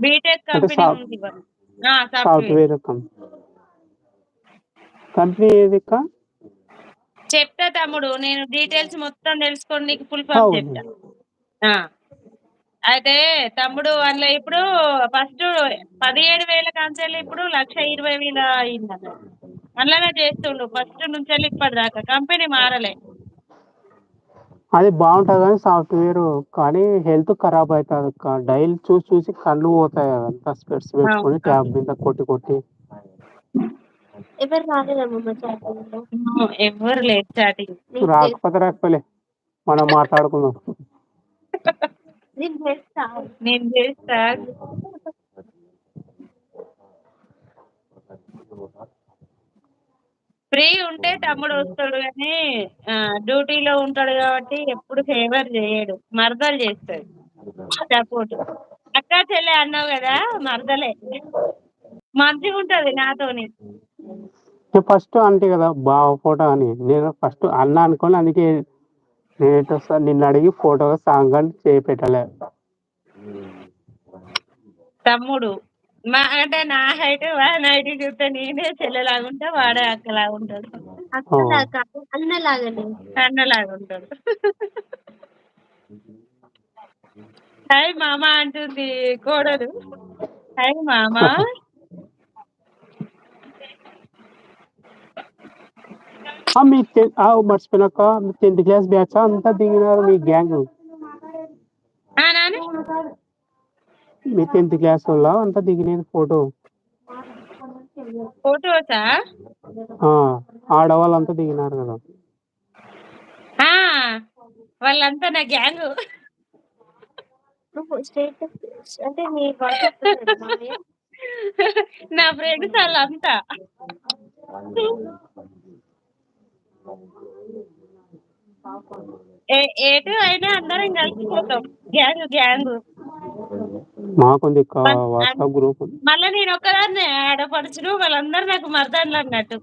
BTech అంటే company ఉంది. Software. Software company ఏదిక్క? చెప్తా తమ్ముడు. నేను డీటెయిల్స్ మొత్తం తెలుసుకొని నీకు ఫుల్ ఫామ్ అవును. చెప్తా. ఆ! అయితే తమ్ముడు అందులో ఇప్పుడు ఫస్ట్ 17,000 కాంచెల్లి ఇప్పుడు 1,20,000 అయిందన్నట్టు. అందులోనే చేస్తుండు ఫస్ట్ నుంచెల్లి ఇప్పటిదాకా. కంపెనీ మారలే. అది బావుంటది గానీ సాఫ్ట్‌వేరు కానీ హెల్త్ ఖరాబ్ అయితదక్క. డైలీ చూసి చూసి కళ్ళు పోతాయి అదంతా స్పెట్స్ పెట్టుకొని ట్యాబ్ మీద కొట్టి. ఎవరు రాలేదమ్మా చాటింగ్‌లో? ఎవ్వరు లేరు చాటింగ్. రాకపోలే. మనం మాట్లాడుకుందాం. నేను చేస్తా. నేను చేస్తా. ఫ్రీ ఉంటే తమ్ముడు వస్తాడు కానీ డ్యూటీలో ఉంటాడు కాబట్టి ఎప్పుడు ఫేవర్ చేయడు. మరదలు చేస్తాడు సపోర్ట్. అక్క చెల్లె అన్నావు కదా, మరదలే మంచిగా ఉంటది నాతోని. ఫస్ట్ అంటే కదా బావ ఫోటో అని నేను ఫస్ట్ అన్న అనుకోని అందుకే నేనైతే నిన్ను అడిగి ఫోటో సాంగ్ అని చేపెట్టలే. తమ్ముడు అంటే నా హైట్ వాడి హైట్ చూస్తే నేనే చెల్లెలాగుంటా, వాడే అక్కలాగా ఉంటాడు. అక్కలాగా అన్నలాగానే అన్నలాగా ఉంటాడు. హాయ్ మామ అంటుంది కోడలు. హాయ్ మామ. మర్చిపోయినాక 10th క్లాస్ బ్యాచ్ అంతా దిగినారు మీ గ్యాంగ్. మీ 10th క్లాస్ వల్ల అంతా దిగినది ఫోటోసా? ఆడవాళ్ళంతా దిగినారు కదా. వాళ్ళంతా నా గ్యాంగ్. స్టేటస్ అంటే మీ వాట్సాప్ మామయ్య నా ఫ్రెండ్స్ వాళ్ళంతా. ఎటు అయినా అందరం కలిసిపోతాం గ్యాంగ్. మాకుంది వాట్సాప్ గ్రూప్. మళ్ళీ నేను ఒక్కదాన్ని ఆడపడుచును, వాళ్ళందరూ నాకు మరదళ్ళు అన్నట్టు.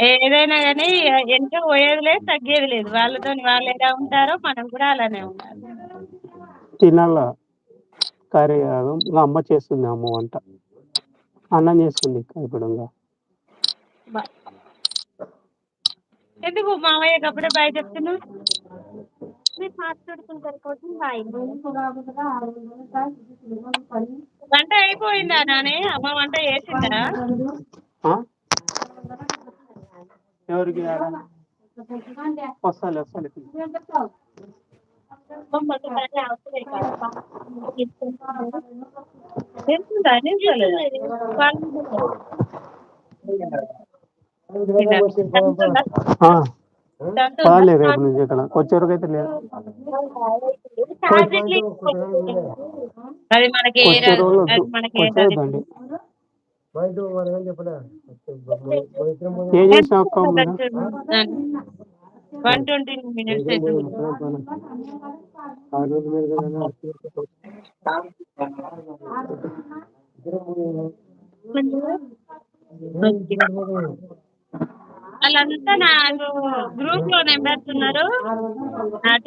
ఏదైనా కానీ ఎంత పోయేది లేదు, తగ్గేది లేదు. వాళ్ళతో వాళ్ళు ఎలా ఉంటారో మనం కూడా అలానే ఉండాలి. తినాల కర్రీ కాదు, అమ్మ చేస్తుంది. అమ్మ వంట అన్నం చేస్తుంది ఇప్పుడు. ఎందుకు మామయ్యకి అప్పుడే బాయ్ చెప్తున్నావు? మీరు మాట్లాడుకుంటారు కాబట్టి బాయ్. వంట అయిపోయిందా నానే? అమ్మ వంట చేసిందా? ఎవరికి వస్తాలే. రేపు నుంచి ఇక్కడ వచ్చేవరకు అయితే లేదు. అది మనకి వచ్చేదండి. ఏం చేసినా 120 minutes అవుతుంది. వాళ్ళంతా నాకు గ్రూప్ లో నెంబర్స్ ఉన్నారు.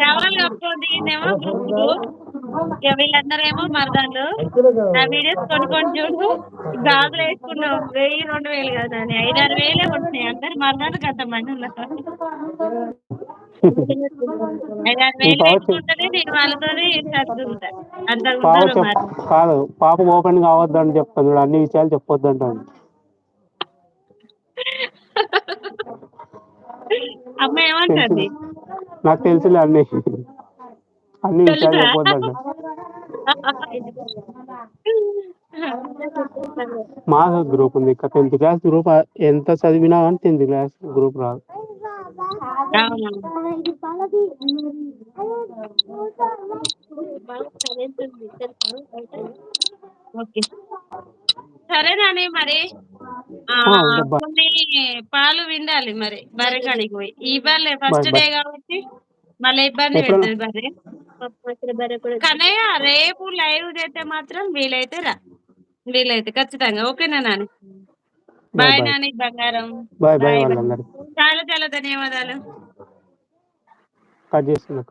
టవల్ కప్పుకొని దిగిందేమో గ్రూప్. ఇక వీళ్ళందరూ ఏమో మరదాలు. నా వీడియోస్ కొనుక్కొని చూడు. గాజులు వేసుకున్నాం 1000, 2000 కదా అని 5,000-6,000 కొంటున్నాయి. అందరు మరదాలు అంతమంది ఉన్నారు. 5,000-6,000 పెట్టుకుంటేనే నేను వాళ్ళతో సర్దుకుంటా. అంత కాదు పాప ఓపెన్ కావద్దని చెప్తాను. అన్ని విషయాలు చెప్పొద్దు అంటాను. అమ్మ ఏమంటుంది? నాకు తెలుసులే అన్ని విషయాలు చెప్పొద్దంట. మా గ్రూప్ ఉంది 10th క్లాస్ గ్రూప్. ఎంత చదివినా కానీ 10th క్లాస్ గ్రూప్ రాదు. సరేనాని మరి కొన్ని పాలు విండాలి మరి బర్రె కాడికి పోయి. ఈ బర్రె ఫస్ట్ డే కాబట్టి మళ్ళీ ఇబ్బంది పెడుతుంది బర్రె. కన్నయ్య రేపు లైవ్ చేస్తే మాత్రం వీలైతే రా. వీలైతే ఖచ్చితంగా. ఓకేనా నాని? బాయ్ నాని బంగారం. Bye bye. వాళ్ళందరూ. చాలా చాలా ధన్యవాదాలు. కట్ చేస్తున్నా.